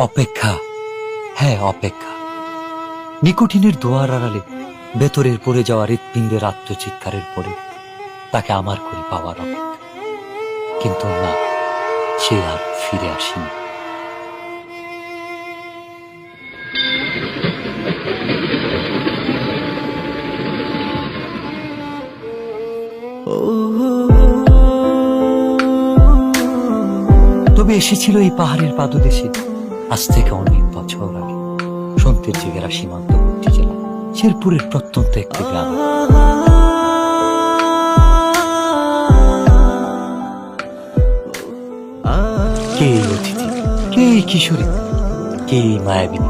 অপেক্ষা, হ্যাঁ অপেক্ষা। নিকোটিনের দোয়ার আড়ালে ভেতরের পড়ে যাওয়া হৃৎপিণ্ডের আত্মচিৎকারের পরে তাকে আমার করে পাওয়ার অপেক্ষা। কিন্তু না, সে আর ফিরে আসেনি। তবে এসেছিল এই পাহাড়ের পাদদেশে আজ থেকে অনেক বছর আগে, সন্তের জেগেরা সীমান্তবর্তী জেলা শেরপুরের প্রত্যন্ত একটি গ্রাম। কে এই অতিথি, কে এই কিশোরী, কে এই মায়াবিনী,